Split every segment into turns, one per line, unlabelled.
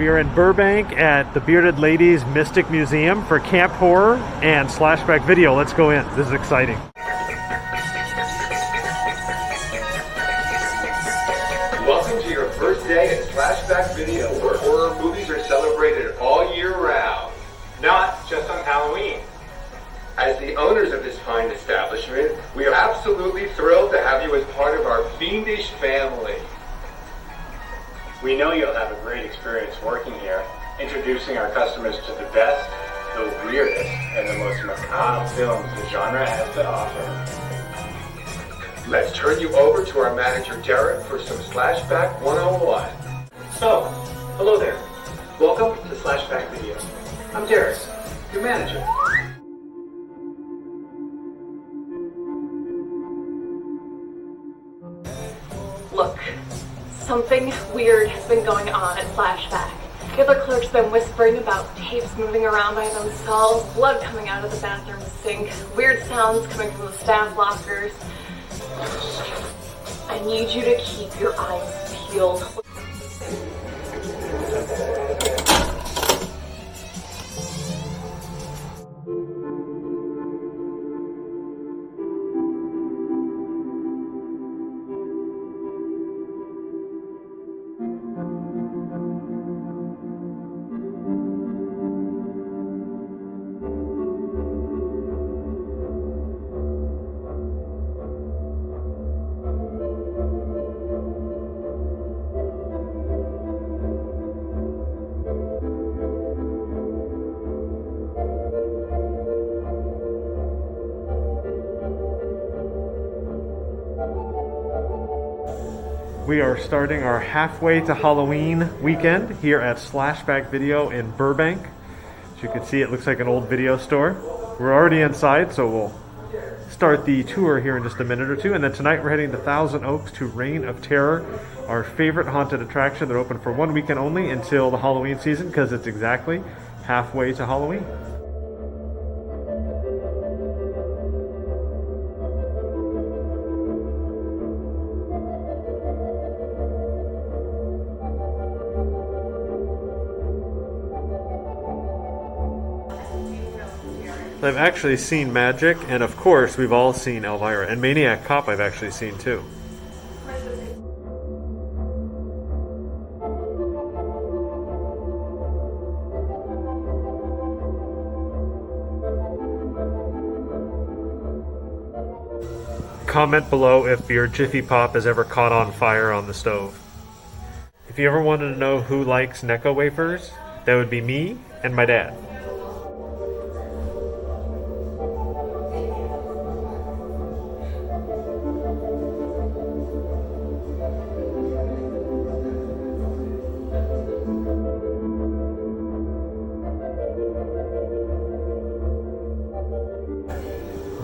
We are in Burbank at the Bearded Ladies Mystic Museum for Camp Horror and Slashback Video. Let's go in. This is exciting.
Welcome to your first day at Slashback Video, where horror movies are celebrated all year round, not just on Halloween. As the owners of this fine establishment, we are absolutely thrilled to have you as part of our fiendish family.
We know you'll have a great experience working here, introducing our customers to the best, the weirdest, and the most macabre films the genre has to offer.
Let's turn you over to our manager Derek for some Slashback 101.
So, hello there. Welcome to Slashback Video. I'm Derek, your manager.
Look, something weird has been going on at Slashback. The other clerk's been whispering about tapes moving around by themselves, blood coming out of the bathroom sink, weird sounds coming from the staff lockers. I need you to keep your eyes peeled.
We are starting our halfway to Halloween weekend here at Slashback Video in Burbank. As you can see, it looks like an old video store. We're already inside, so we'll start the tour here in just a minute or two. And then tonight we're heading to Thousand Oaks to Reign of Terror, our favorite haunted attraction. They're open for one weekend only until the Halloween season because it's exactly halfway to Halloween. I've actually seen Magic, and of course we've all seen Elvira, and Maniac Cop I've actually seen too. Comment below if your Jiffy Pop has ever caught on fire on the stove. If you ever wanted to know who likes Necco wafers, that would be me and my dad.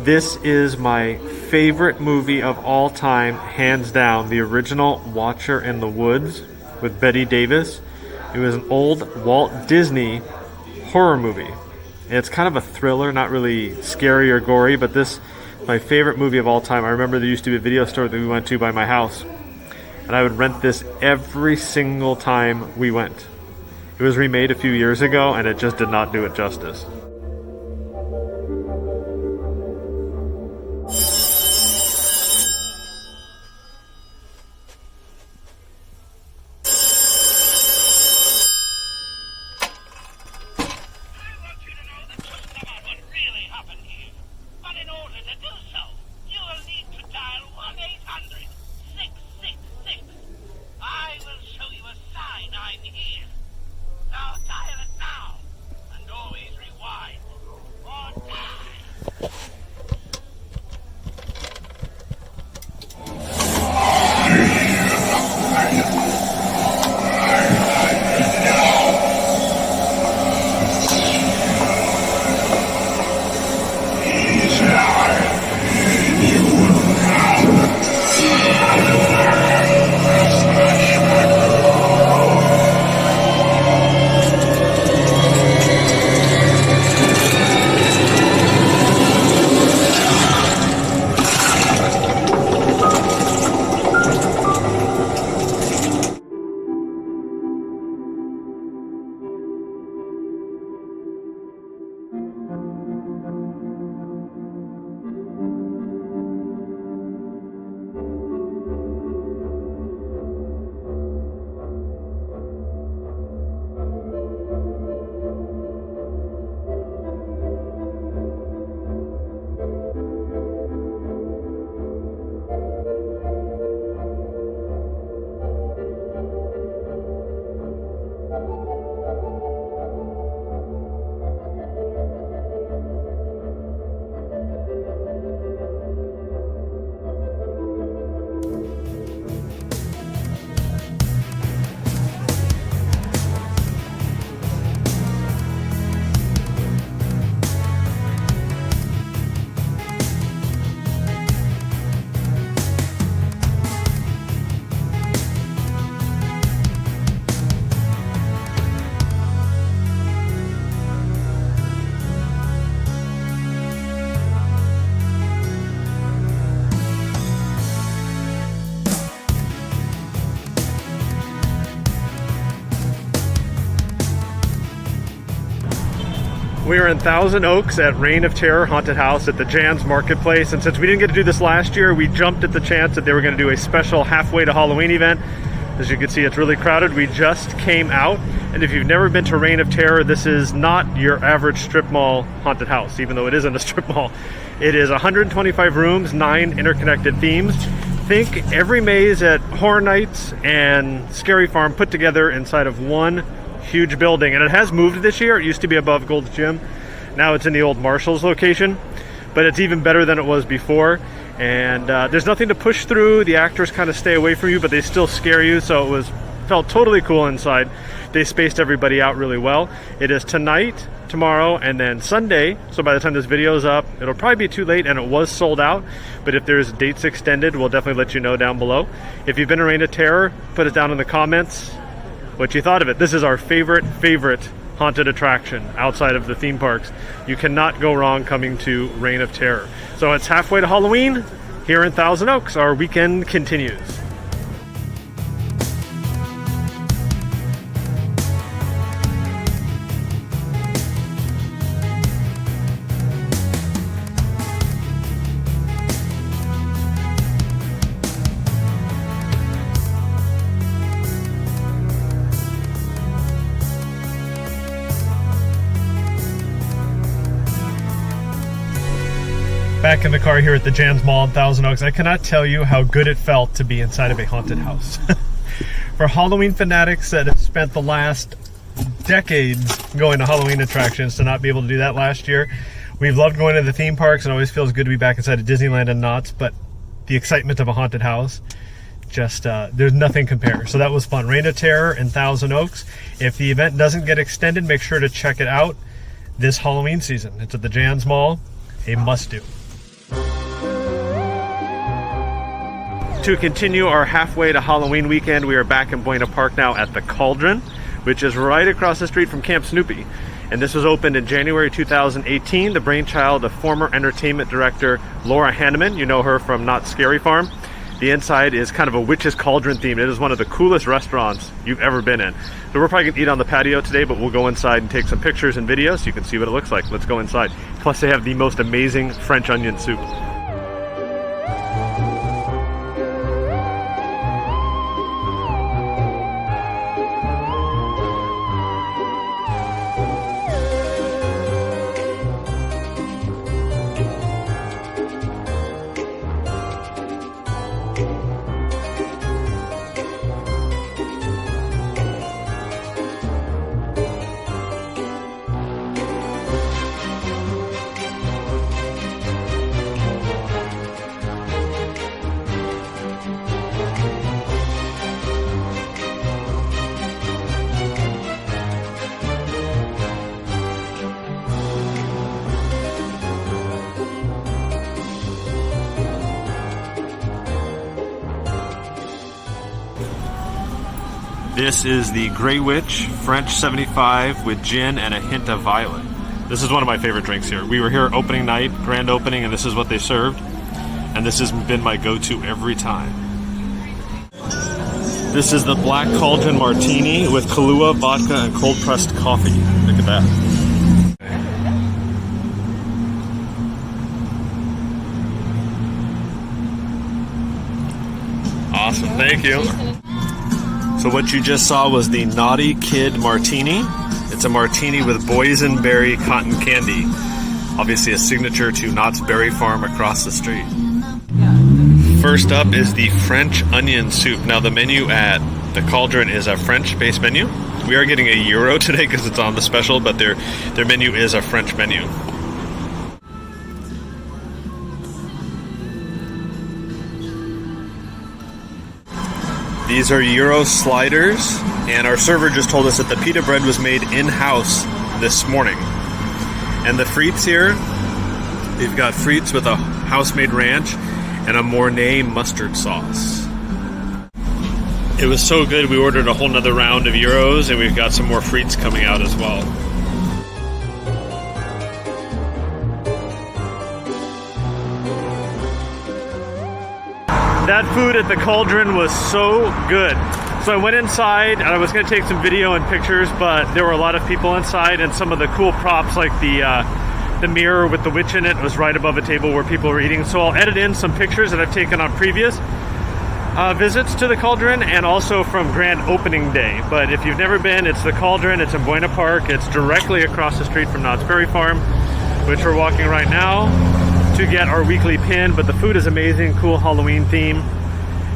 This is my favorite movie of all time, hands down, the original Watcher in the Woods with Bette Davis. It was an old Walt Disney horror movie. And it's kind of a thriller, not really scary or gory, but this is my favorite movie of all time. I remember there used to be a video store that we went to by my house, and I would rent this every single time we went. It was remade a few years ago, and it just did not do it justice. We are in Thousand Oaks at Reign of Terror Haunted House at the Jan's Marketplace, and since we didn't get to do this last year, we jumped at the chance that they were going to do a special halfway to Halloween event. As you can see, it's really crowded. We just came out, and if you've never been to Reign of Terror, this is not your average strip mall haunted house, even though it isn't a strip mall. It is 125 rooms, 9 interconnected themes. Think every maze at Horror Nights and Scary Farm put together inside of one huge building. And it has moved this year. It used to be above Gold's Gym. Now it's in the old Marshall's location, but it's even better than it was before. And there's nothing to push through. The actors kind of stay away from you, but they still scare you. So it felt totally cool inside. They spaced everybody out really well. It is tonight, tomorrow, and then Sunday. So by the time this video is up, it'll probably be too late, and it was sold out. But if there's dates extended, we'll definitely let you know down below. If you've been to Reign of Terror, put it down in the comments what you thought of it. This is our favorite haunted attraction outside of the theme parks. You cannot go wrong coming to Reign of Terror. So it's halfway to Halloween here in Thousand Oaks. Our weekend continues. Back in the car here at the Jan's Mall in Thousand Oaks, I cannot tell you how good it felt to be inside of a haunted house. For Halloween fanatics that have spent the last decades going to Halloween attractions, to not be able to do that last year. We've loved going to the theme parks, and it always feels good to be back inside of Disneyland and Knott's, but the excitement of a haunted house, just there's nothing compares. So that was fun. Reign of Terror in Thousand Oaks. If the event doesn't get extended, make sure to check it out this Halloween season. It's at the Jan's Mall, a must-do. To continue our halfway to Halloween weekend, we are back in Buena Park now at the Cauldron, which is right across the street from Camp Snoopy. And this was opened in January 2018, the brainchild of former entertainment director Laura Hanneman. You know her from Not Scary Farm. The inside is kind of a witch's cauldron theme. It is one of the coolest restaurants you've ever been in. So we're probably gonna eat on the patio today, but we'll go inside and take some pictures and videos so you can see what it looks like. Let's go inside. Plus they have the most amazing French onion soup. This is the Grey Witch French 75 with gin and a hint of violet. This is one of my favorite drinks here. We were here opening night, grand opening, and this is what they served. And this has been my go-to every time. This is the Black Cauldron Martini with Kahlua, vodka, and cold-pressed coffee. Look at that. Awesome, thank you. So what you just saw was the Naughty Kid Martini. It's a martini with boysenberry cotton candy. Obviously a signature to Knott's Berry Farm across the street. First up is the French onion soup. Now the menu at the Cauldron is a French-based menu. We are getting a Euro today because it's on the special, but their menu is a French menu. These are Euro sliders, and our server just told us that the pita bread was made in-house this morning. And the frites here, they've got frites with a house-made ranch and a Mornay mustard sauce. It was so good, we ordered a whole nother round of Euros, and we've got some more frites coming out as well. That food at the Cauldron was so good. So I went inside and I was going to take some video and pictures, but there were a lot of people inside, and some of the cool props like the mirror with the witch in it was right above a table where people were eating. So I'll edit in some pictures that I've taken on previous visits to the Cauldron and also from grand opening day. But if you've never been, it's the Cauldron. It's in Buena Park. It's directly across the street from Knott's Berry Farm, which we're walking right now to get our weekly pin. But the food is amazing, cool Halloween theme,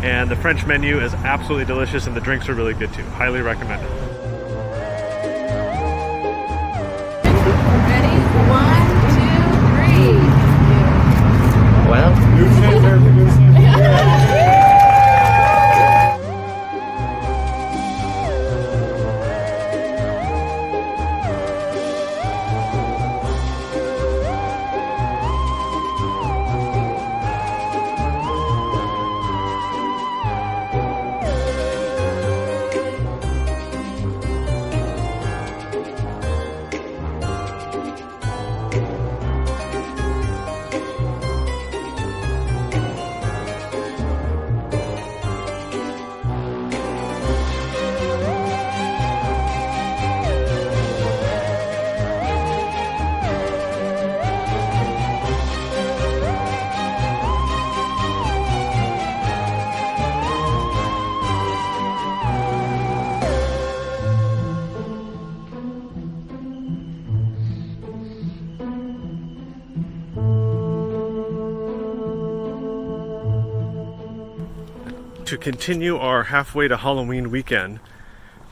and the French menu is absolutely delicious, and the drinks are really good too. Highly recommend it.
Ready? 1, 2, 3.
Well,
To continue our halfway to Halloween weekend,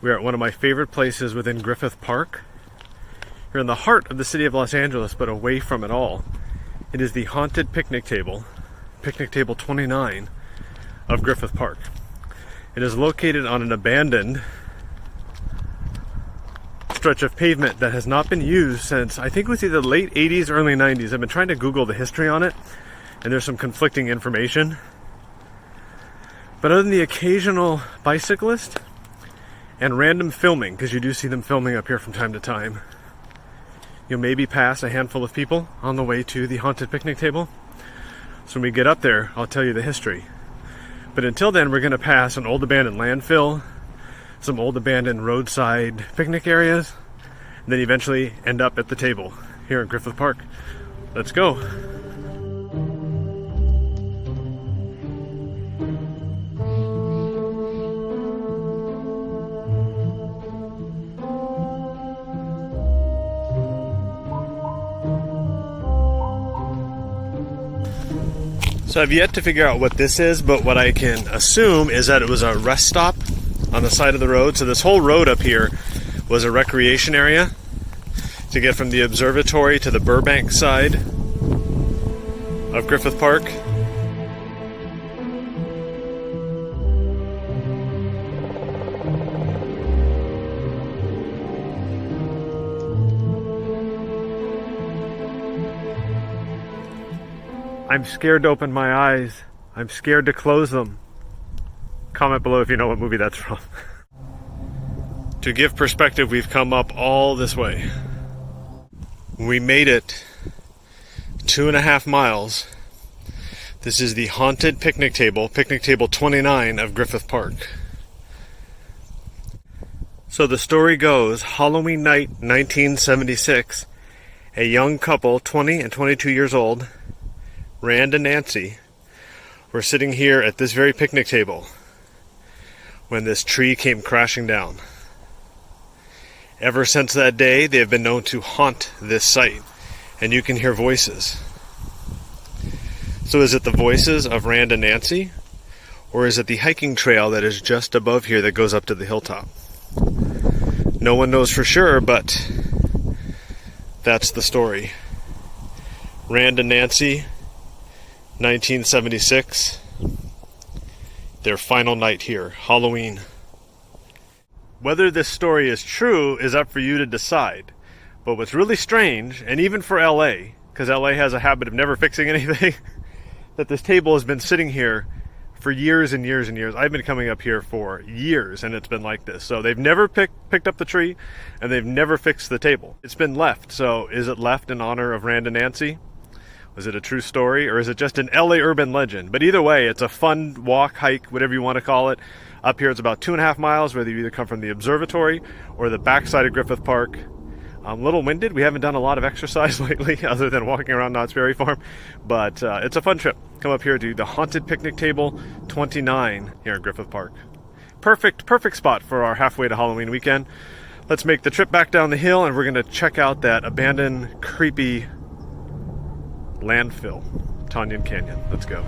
we're at one of my favorite places within Griffith Park. You're in the heart of the city of Los Angeles, but away from it all. It is the haunted picnic table 29 of Griffith Park. It is located on an abandoned stretch of pavement that has not been used since, I think it was either the late 80s, early 90s. I've been trying to Google the history on it, and there's some conflicting information. But other than the occasional bicyclist and random filming, because you do see them filming up here from time to time, you'll maybe pass a handful of people on the way to the haunted picnic table. So when we get up there, I'll tell you the history. But until then, we're going to pass an old abandoned landfill, some old abandoned roadside picnic areas, and then eventually end up at the table here in Griffith Park. Let's go. So I've yet to figure out what this is, but what I can assume is that it was a rest stop on the side of the road. So this whole road up here was a recreation area to get from the observatory to the Burbank side of Griffith Park. I'm scared to open my eyes. I'm scared to close them. Comment below if you know what movie that's from. To give perspective, we've come up all this way. We made it 2.5 miles. This is the haunted picnic table 29 of Griffith Park. So the story goes, Halloween night 1976, a young couple, 20 and 22 years old, Rand and Nancy, were sitting here at this very picnic table when this tree came crashing down. Ever since that day, they have been known to haunt this site, and you can hear voices. So is it the voices of Rand and Nancy, or is it the hiking trail that is just above here that goes up to the hilltop? No one knows for sure, but that's the story. Rand and Nancy, 1976, their final night here, Halloween. Whether this story is true is up for you to decide. But what's really strange, and even for LA, because LA has a habit of never fixing anything, that this table has been sitting here for years and years and years. I've been coming up here for years, and it's been like this. So they've never picked up the tree, and they've never fixed the table. It's been left. So is it left in honor of Rand and Nancy? Was it a true story, or is it just an LA urban legend? But either way, it's a fun walk, hike, whatever you want to call it, Up here it's about 2.5 miles, whether you either come from the observatory or the backside of Griffith Park. I'm a little winded. We haven't done a lot of exercise lately other than walking around Knott's Berry Farm, but it's a fun trip. Come up here to the Haunted Picnic Table 29 here in Griffith Park. Perfect spot for our halfway to Halloween weekend. Let's make the trip back down the hill and we're going to check out that abandoned, creepy landfill, Tanyan Canyon. Let's go.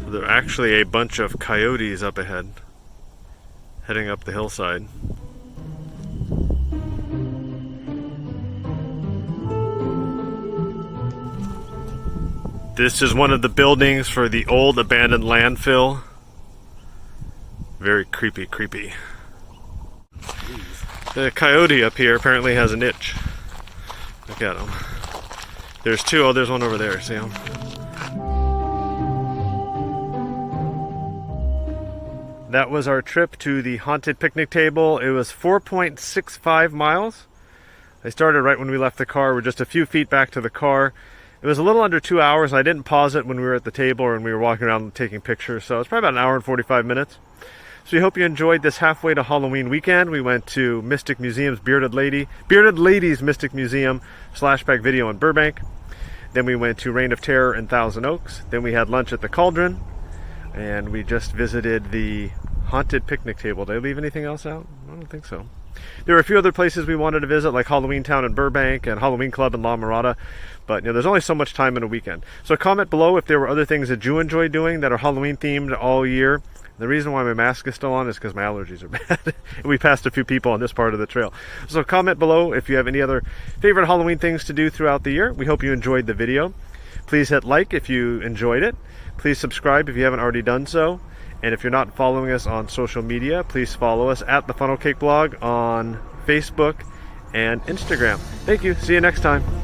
So there are actually a bunch of coyotes up ahead, heading up the hillside. This is one of the buildings for the old abandoned landfill. Very creepy. The coyote up here apparently has an itch. Look at him. There's two. Oh, there's one over there. See him? That was our trip to the Haunted Picnic Table. It was 4.65 miles. I started right when we left the car. We're just a few feet back to the car. It was a little under 2 hours. I didn't pause it when we were at the table or when we were walking around taking pictures, so it's probably about an hour and 45 minutes. So we hope you enjoyed this halfway to Halloween weekend. We went to Mystic Museum's Bearded Ladies Mystic Museum Slashback Video in Burbank. Then we went to Reign of Terror in Thousand Oaks. Then we had lunch at the Cauldron. And we just visited the Haunted Picnic Table. Did I leave anything else out? I don't think so. There were a few other places we wanted to visit, like Halloween Town in Burbank and Halloween Club in La Mirada. But there's only so much time in a weekend. So comment below if there were other things that you enjoy doing that are Halloween themed all year. The reason why my mask is still on is because my allergies are bad. We passed a few people on this part of the trail. So comment below if you have any other favorite Halloween things to do throughout the year. We hope you enjoyed the video. Please hit like if you enjoyed it. Please subscribe if you haven't already done so. And if you're not following us on social media, please follow us at the Funnel Cake Blog on Facebook and Instagram. Thank you. See you next time.